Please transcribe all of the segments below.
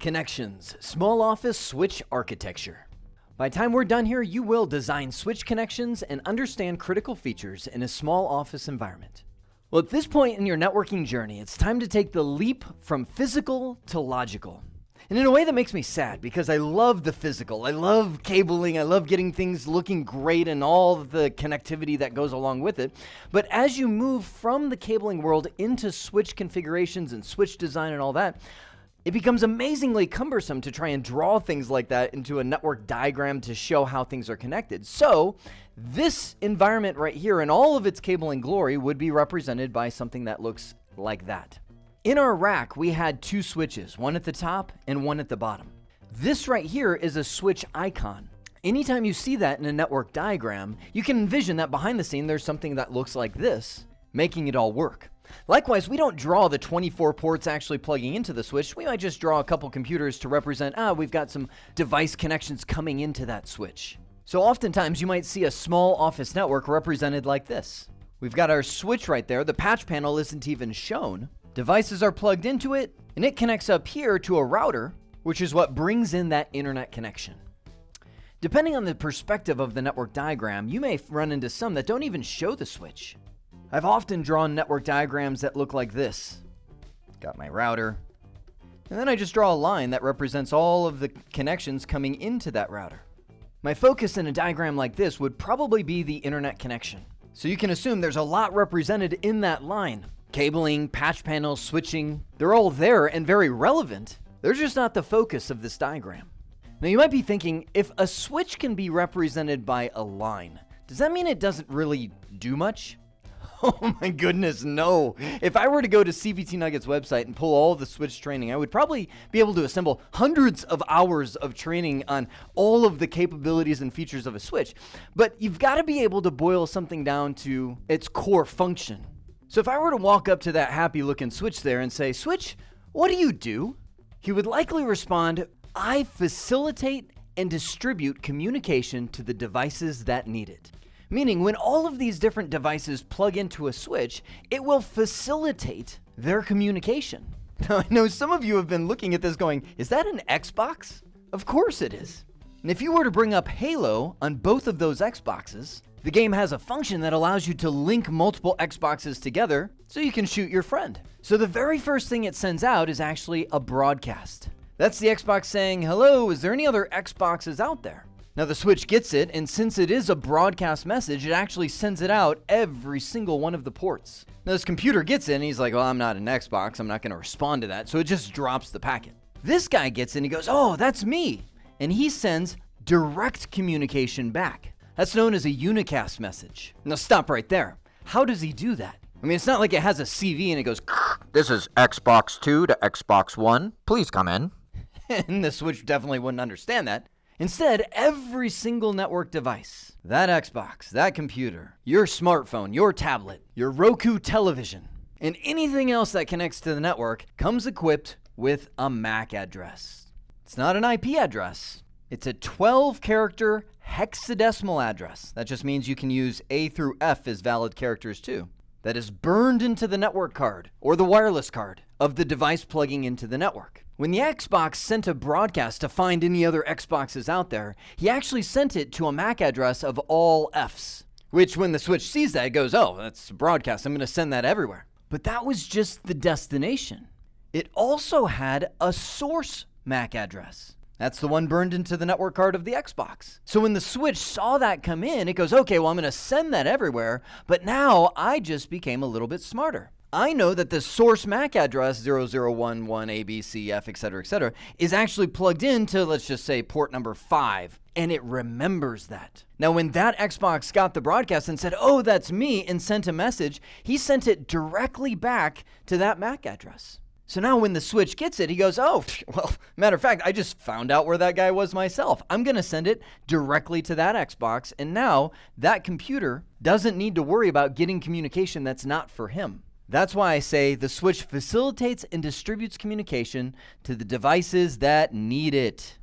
Connections, small office switch architecture. By the time we're done here, you will design switch connections and understand critical features in a small office environment. Well, at this point in your networking journey, it's time to take the leap from physical to logical. And in a way that makes me sad because I love the physical. I love cabling. I love getting things looking great and all the connectivity that goes along with it. But as you move from the cabling world into switch configurations and switch design and all that, it becomes amazingly cumbersome to try and draw things like that into a network diagram to show how things are connected. So this environment right here in all of its cabling glory would be represented by something that looks like that. In our rack, we had two switches, one at the top and one at the bottom. This right here is a switch icon. Anytime you see that in a network diagram, you can envision that behind the scene there's something that looks like this, making it all work. Likewise, we don't draw the 24 ports actually plugging into the switch. We might just draw a couple computers to represent, we've got some device connections coming into that switch. So oftentimes you might see a small office network represented like this. We've got our switch right there. The patch panel isn't even shown. Devices are plugged into it, and it connects up here to a router, which is what brings in that internet connection. Depending on the perspective of the network diagram, you may run into some that don't even show the switch. I've often drawn network diagrams that look like this. Got my router, and then I just draw a line that represents all of the connections coming into that router. My focus in a diagram like this would probably be the internet connection. So you can assume there's a lot represented in that line. Cabling, patch panels, switching, they're all there and very relevant. They're just not the focus of this diagram. Now you might be thinking, if a switch can be represented by a line, does that mean it doesn't really do much? Oh my goodness, no. If I were to go to CVT Nuggets website and pull all the switch training, I would probably be able to assemble hundreds of hours of training on all of the capabilities and features of a switch. But you've got to be able to boil something down to its core function. So if I were to walk up to that happy looking switch there and say, "Switch, what do you do?" He would likely respond, "I facilitate and distribute communication to the devices that need it." Meaning, when all of these different devices plug into a switch, it will facilitate their communication. Now, I know some of you have been looking at this going, is that an Xbox? Of course it is. And if you were to bring up Halo on both of those Xboxes, the game has a function that allows you to link multiple Xboxes together so you can shoot your friend. So the very first thing it sends out is actually a broadcast. That's the Xbox saying, "Hello, is there any other Xboxes out there?" Now the switch gets it, and since it is a broadcast message, it actually sends it out every single one of the ports. Now this computer gets it, and he's like, "Well, I'm not an Xbox, I'm not going to respond to that," so it just drops the packet. This guy gets it, and he goes, "Oh, that's me," and he sends direct communication back. That's known as a unicast message. Now stop right there. How does he do that? I mean, it's not like it has a CV and it goes, "This is Xbox 2 to Xbox 1. Please come in." and the switch definitely wouldn't understand that. Instead, every single network device, that Xbox, that computer, your smartphone, your tablet, your Roku television, and anything else that connects to the network comes equipped with a MAC address. It's not an IP address. It's a 12-character hexadecimal address. That just means you can use A through F as valid characters too. That is burned into the network card or the wireless card of the device plugging into the network. When the Xbox sent a broadcast to find any other Xboxes out there, he actually sent it to a MAC address of all Fs, which when the switch sees that, it goes, "Oh, that's a broadcast. I'm going to send that everywhere." But that was just the destination. It also had a source MAC address. That's the one burned into the network card of the Xbox. So when the switch saw that come in, it goes, "Okay, well, I'm going to send that everywhere, but now I just became a little bit smarter. I know that the source MAC address 0011ABCF, etc., is actually plugged into, let's just say, port number 5, and it remembers that." Now, when that Xbox got the broadcast and said, "Oh, that's me," and sent a message, he sent it directly back to that MAC address. So now when the switch gets it, he goes, "Oh, well, matter of fact, I just found out where that guy was myself. I'm going to send it directly to that Xbox, and now that computer doesn't need to worry about getting communication that's not for him." That's why I say the switch facilitates and distributes communication to the devices that need it.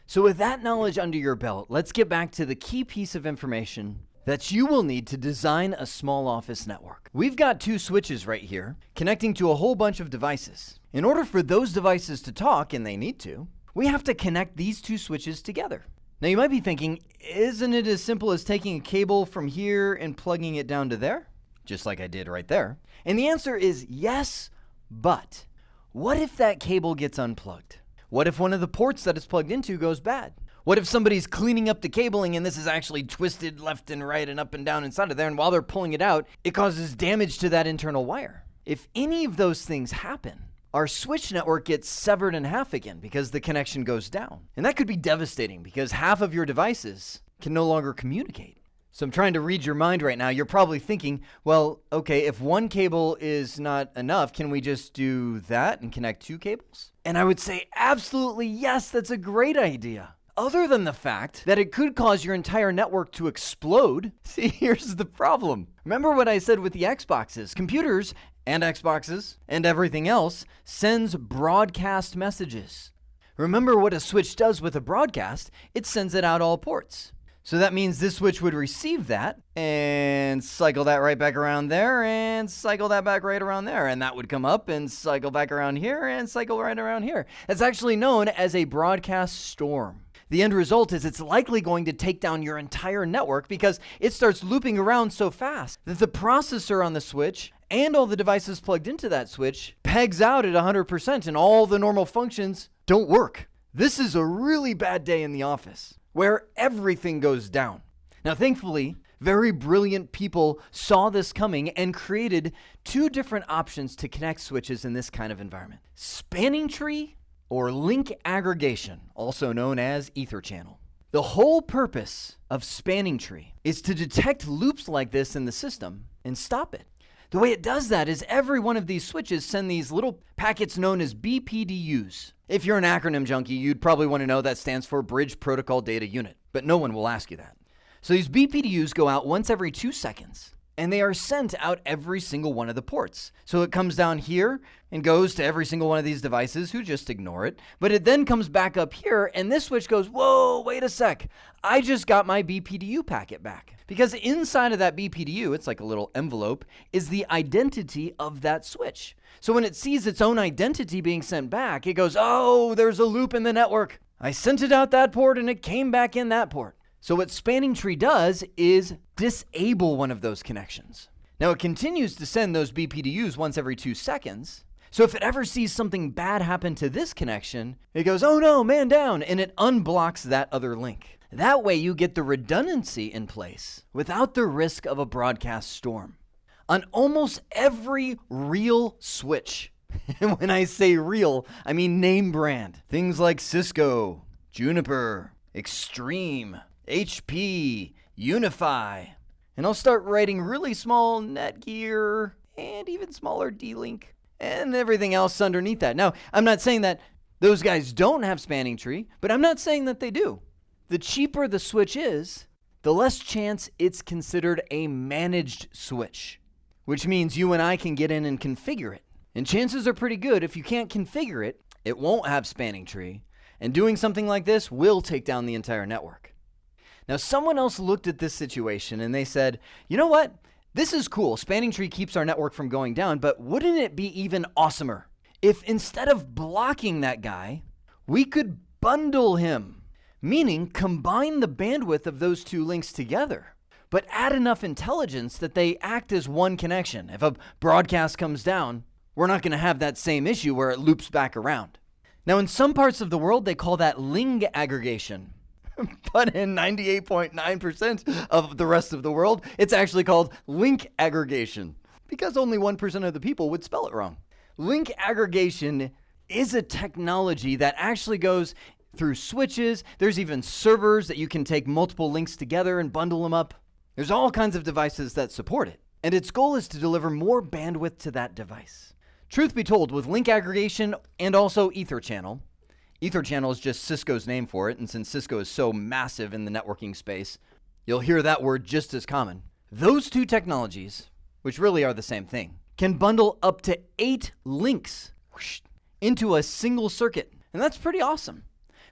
So with that knowledge under your belt, let's get back to the key piece of information that you will need to design a small office network. We've got 2 switches right here connecting to a whole bunch of devices. In order for those devices to talk, and they need to, we have to connect these 2 switches together. Now you might be thinking, isn't it as simple as taking a cable from here and plugging it down to there? Just like I did right there. And the answer is yes, but what if that cable gets unplugged? What if one of the ports that it's plugged into goes bad? What if somebody's cleaning up the cabling and this is actually twisted left and right and up and down inside of there, and while they're pulling it out, it causes damage to that internal wire? If any of those things happen, our switch network gets severed in half again because the connection goes down. And that could be devastating because half of your devices can no longer communicate. So I'm trying to read your mind right now. You're probably thinking, well, okay, if one cable is not enough, can we just do that and connect 2 cables? And I would say absolutely yes, that's a great idea. Other than the fact that it could cause your entire network to explode. See, here's the problem. Remember what I said with the Xboxes? Computers and Xboxes and everything else sends broadcast messages. Remember what a switch does with a broadcast? It sends it out all ports. So that means this switch would receive that and cycle that right back around there and cycle that back right around there. And that would come up and cycle back around here and cycle right around here. That's actually known as a broadcast storm. The end result is it's likely going to take down your entire network because it starts looping around so fast that the processor on the switch and all the devices plugged into that switch pegs out at 100% and all the normal functions don't work. This is a really bad day in the office where everything goes down. Now, thankfully, very brilliant people saw this coming and created 2 different options to connect switches in this kind of environment. Spanning tree or link aggregation, also known as ether channel. The whole purpose of spanning tree is to detect loops like this in the system and stop it. The way it does that is every one of these switches send these little packets known as BPDUs. If you're an acronym junkie, you'd probably want to know that stands for Bridge Protocol Data Unit, but no one will ask you that. So these BPDUs go out once every 2 seconds, and they are sent out every single one of the ports. So it comes down here and goes to every single one of these devices who just ignore it, but it then comes back up here, and this switch goes, whoa, wait a sec, I just got my BPDU packet back. Because inside of that BPDU, it's like a little envelope, is the identity of that switch. So when it sees its own identity being sent back, it goes, oh, there's a loop in the network. I sent it out that port and it came back in that port. So what spanning tree does is disable one of those connections. Now it continues to send those BPDUs once every 2 seconds. So if it ever sees something bad happen to this connection, it goes, oh no, man down, and it unblocks that other link. That way you get the redundancy in place without the risk of a broadcast storm. On almost every real switch, and when I say real, I mean name brand. Things like Cisco, Juniper, Extreme, HP, Unify. And I'll start writing really small Netgear and even smaller D-Link and everything else underneath that. Now, I'm not saying that those guys don't have spanning tree, but I'm not saying that they do. The cheaper the switch is, the less chance it's considered a managed switch, which means you and I can get in and configure it. And chances are pretty good if you can't configure it, it won't have spanning tree, and doing something like this will take down the entire network. Now, someone else looked at this situation and they said, you know what? This is cool. Spanning tree keeps our network from going down, but wouldn't it be even awesomer if instead of blocking that guy, we could bundle him, meaning combine the bandwidth of those 2 links together, but add enough intelligence that they act as one connection. If a broadcast comes down, we're not going to have that same issue where it loops back around. Now, in some parts of the world, they call that link aggregation. But in 98.9% of the rest of the world, it's actually called link aggregation because only 1% of the people would spell it wrong. Link aggregation is a technology that actually goes through switches. There's even servers that you can take multiple links together and bundle them up. There's all kinds of devices that support it. And its goal is to deliver more bandwidth to that device. Truth be told, with link aggregation and also ether channel is just Cisco's name for it, and since Cisco is so massive in the networking space, you'll hear that word just as common. Those 2 technologies, which really are the same thing, can bundle up to 8 links into a single circuit. And that's pretty awesome.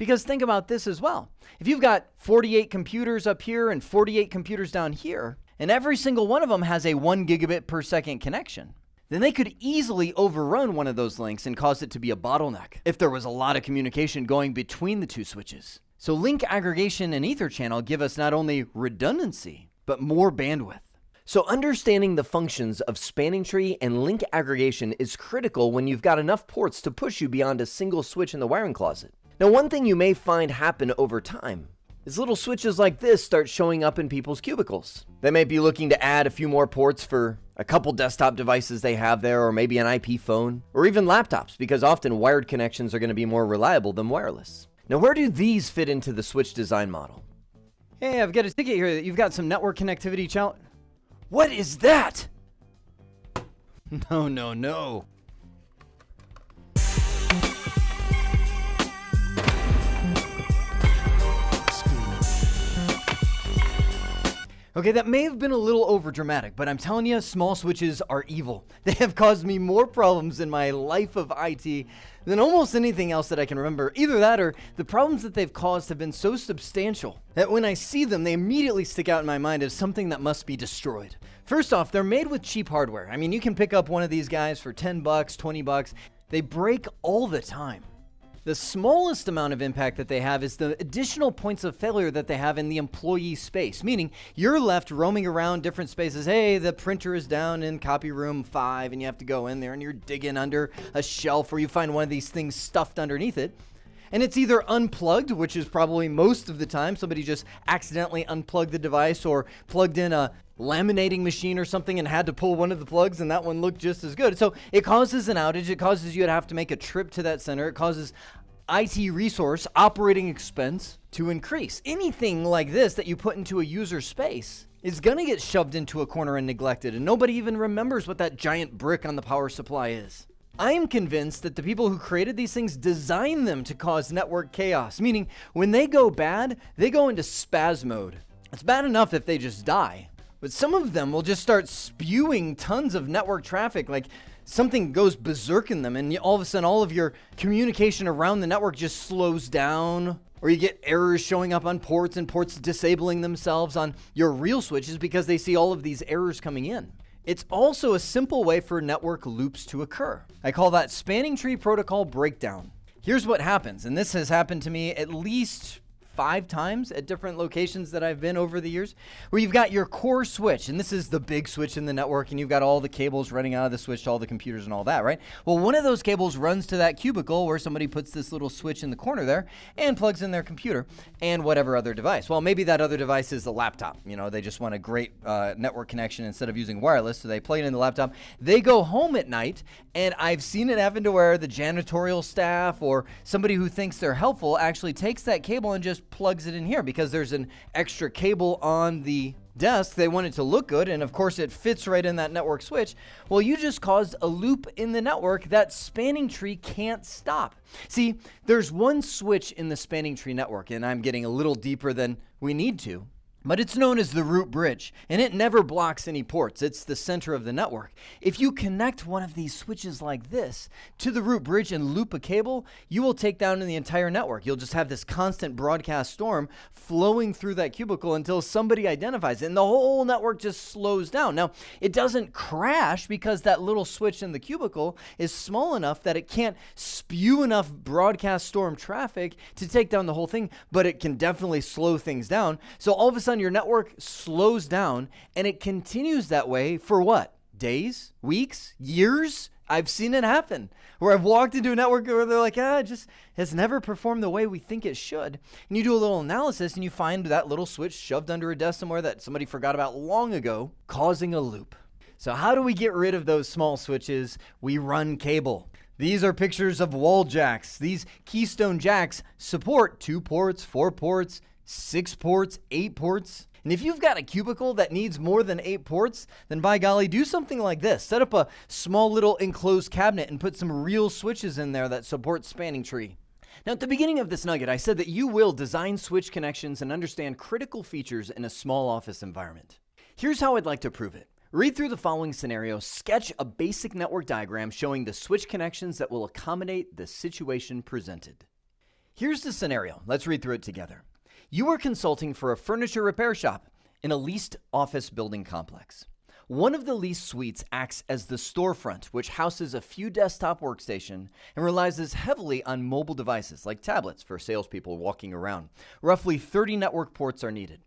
Because think about this as well. If you've got 48 computers up here and 48 computers down here, and every single one of them has a 1 gigabit per second connection, then they could easily overrun one of those links and cause it to be a bottleneck if there was a lot of communication going between the two switches. So link aggregation and Ether channel give us not only redundancy, but more bandwidth. So understanding the functions of spanning tree and link aggregation is critical when you've got enough ports to push you beyond a single switch in the wiring closet. Now, one thing you may find happen over time is little switches like this start showing up in people's cubicles. They may be looking to add a few more ports for a couple desktop devices they have there, or maybe an IP phone, or even laptops, because often wired connections are going to be more reliable than wireless. Now, where do these fit into the switch design model? Hey, I've got a ticket here that you've got some network connectivity challenge. What is that? No. Okay, that may have been a little overdramatic, but I'm telling you, small switches are evil. They have caused me more problems in my life of IT than almost anything else that I can remember. Either that or the problems that they've caused have been so substantial that when I see them, they immediately stick out in my mind as something that must be destroyed. First off, they're made with cheap hardware. I mean, you can pick up one of these guys for $10, $20. They break all the time. The smallest amount of impact that they have is the additional points of failure that they have in the employee space, meaning you're left roaming around different spaces. Hey, the printer is down in copy room 5, and you have to go in there and you're digging under a shelf where you find one of these things stuffed underneath it. And it's either unplugged, which is probably most of the time somebody just accidentally unplugged the device or plugged in a laminating machine or something and had to pull one of the plugs, and that one looked just as good. So it causes an outage. It causes you to have to make a trip to that center. It causes IT resource operating expense to increase. Anything like this that you put into a user space is going to get shoved into a corner and neglected, and nobody even remembers what that giant brick on the power supply is. I am convinced that the people who created these things designed them to cause network chaos, meaning when they go bad, they go into spaz mode. It's bad enough if they just die, but some of them will just start spewing tons of network traffic, like something goes berserk in them, and all of a sudden all of your communication around the network just slows down, or you get errors showing up on ports and ports disabling themselves on your real switches because they see all of these errors coming in. It's also a simple way for network loops to occur. I call that spanning tree protocol breakdown. Here's what happens, and this has happened to me at least 5 times at different locations that I've been over the years, where you've got your core switch, and this is the big switch in the network, and you've got all the cables running out of the switch to all the computers and all that, right? Well, one of those cables runs to that cubicle where somebody puts this little switch in the corner there and plugs in their computer and whatever other device. Well, maybe that other device is the laptop. You know, they just want a great network connection instead of using wireless, so they plug it in the laptop. They go home at night, and I've seen it happen to where the janitorial staff or somebody who thinks they're helpful actually takes that cable and just plugs it in here because there's an extra cable on the desk. They want it to look good, and of course it fits right in that network switch. Well, you just caused a loop in the network that spanning tree can't stop. See, there's one switch in the spanning tree network, and I'm getting a little deeper than we need to, but it's known as the root bridge, and it never blocks any ports. It's the center of the network. If you connect one of these switches like this to the root bridge and loop a cable, you will take down the entire network. You'll just have this constant broadcast storm flowing through that cubicle until somebody identifies it, and the whole network just slows down. Now, it doesn't crash because that little switch in the cubicle is small enough that it can't spew enough broadcast storm traffic to take down the whole thing, but it can definitely slow things down. So all of a sudden, your network slows down, and it continues that way for what? Days? Weeks? Years? I've seen it happen where I've walked into a network where they're like, it just has never performed the way we think it should. And you do a little analysis and you find that little switch shoved under a desk somewhere that somebody forgot about long ago, causing a loop. So how do we get rid of those small switches? We run cable. These are pictures of wall jacks. These Keystone jacks support 2 ports, 4 ports, 6 ports, 8 ports. And if you've got a cubicle that needs more than 8 ports, then by golly, do something like this. Set up a small little enclosed cabinet and put some real switches in there that support spanning tree. Now, at the beginning of this nugget, I said that you will design switch connections and understand critical features in a small office environment. Here's how I'd like to prove it. Read through the following scenario, sketch a basic network diagram showing the switch connections that will accommodate the situation presented. Here's the scenario. Let's read through it together. You are consulting for a furniture repair shop in a leased office building complex. One of the leased suites acts as the storefront, which houses a few desktop workstations and relies heavily on mobile devices like tablets for salespeople walking around. Roughly 30 network ports are needed.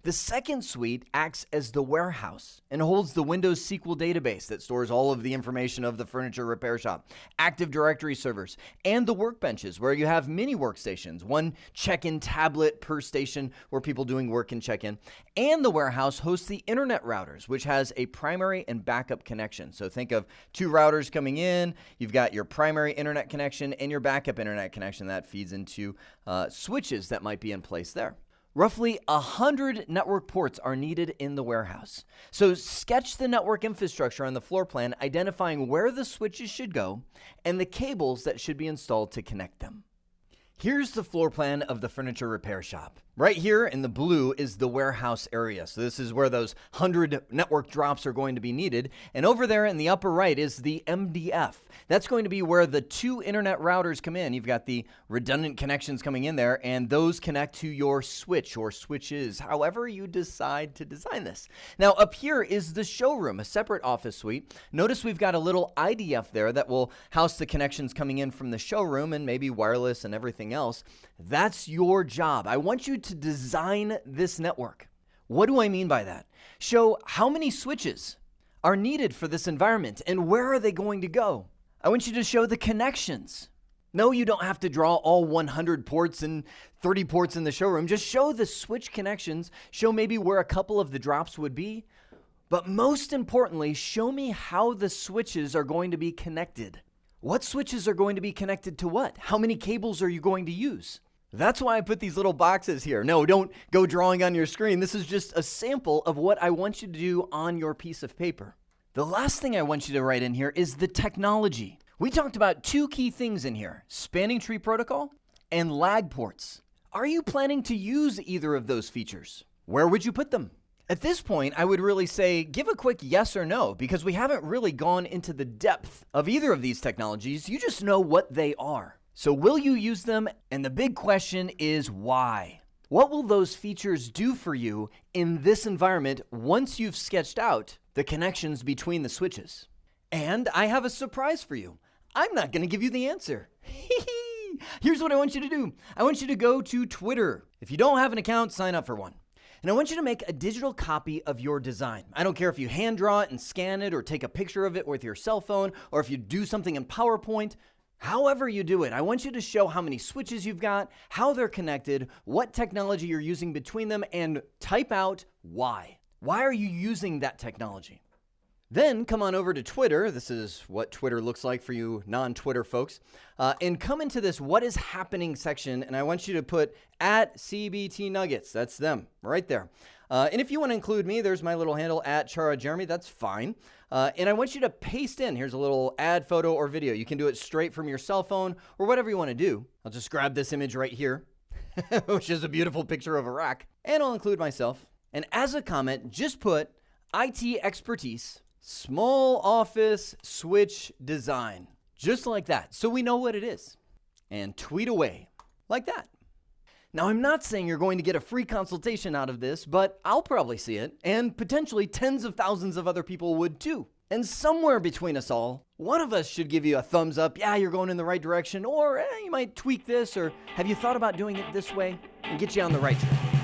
The second suite acts as the warehouse and holds the Windows SQL database that stores all of the information of the furniture repair shop, Active Directory servers, and the workbenches where you have many workstations, one check-in tablet per station where people doing work can check in. And the warehouse hosts the internet routers, which has a primary and backup connection. So think of two routers coming in. You've got your primary internet connection and your backup internet connection that feeds into switches that might be in place there. Roughly 100 network ports are needed in the warehouse. So sketch the network infrastructure on the floor plan, identifying where the switches should go and the cables that should be installed to connect them. Here's the floor plan of the furniture repair shop. Right here in the blue is the warehouse area. So this is where those 100 network drops are going to be needed. And over there in the upper right is the MDF. That's going to be where the two internet routers come in. You've got the redundant connections coming in there, and those connect to your switch or switches, however you decide to design this. Now up here is the showroom, a separate office suite. Notice we've got a little IDF there that will house the connections coming in from the showroom and maybe wireless and everything else. That's your job. I want you to design this network. What do I mean by that? Show how many switches are needed for this environment and where are they going to go? I want you to show the connections. No, you don't have to draw all 100 ports and 30 ports in the showroom. Just show the switch connections. Show maybe where a couple of the drops would be. But most importantly, show me how the switches are going to be connected. What switches are going to be connected to what? How many cables are you going to use? That's why I put these little boxes here. No, don't go drawing on your screen. This is just a sample of what I want you to do on your piece of paper. The last thing I want you to write in here is the technology. We talked about two key things in here, spanning tree protocol and lag ports. Are you planning to use either of those features? Where would you put them? At this point, I would really say give a quick yes or no, because we haven't really gone into the depth of either of these technologies. You just know what they are. So will you use them? And the big question is why? What will those features do for you in this environment once you've sketched out the connections between the switches? And I have a surprise for you. I'm not going to give you the answer. Here's what I want you to do. I want you to go to Twitter. If you don't have an account, sign up for one. And I want you to make a digital copy of your design. I don't care if you hand draw it and scan it or take a picture of it with your cell phone, or if you do something in PowerPoint. However you do it, I want you to show how many switches you've got, how they're connected, what technology you're using between them, and type out why. Why are you using that technology? Then come on over to Twitter. This is what Twitter looks like for you non-Twitter folks. And come into this what is happening section, and I want you to put @CBT Nuggets. That's them right there. And if you want to include me, there's my little handle @Cioara Jeremy. That's fine. And I want you to paste in. Here's a little ad photo or video. You can do it straight from your cell phone or whatever you want to do. I'll just grab this image right here, which is a beautiful picture of a rack. And I'll include myself. And as a comment, just put IT expertise, small office switch design. Just like that. So we know what it is. And tweet away like that. Now, I'm not saying you're going to get a free consultation out of this, but I'll probably see it, and potentially tens of thousands of other people would too. And somewhere between us all, one of us should give you a thumbs up, yeah, you're going in the right direction, or you might tweak this, or have you thought about doing it this way, and get you on the right track.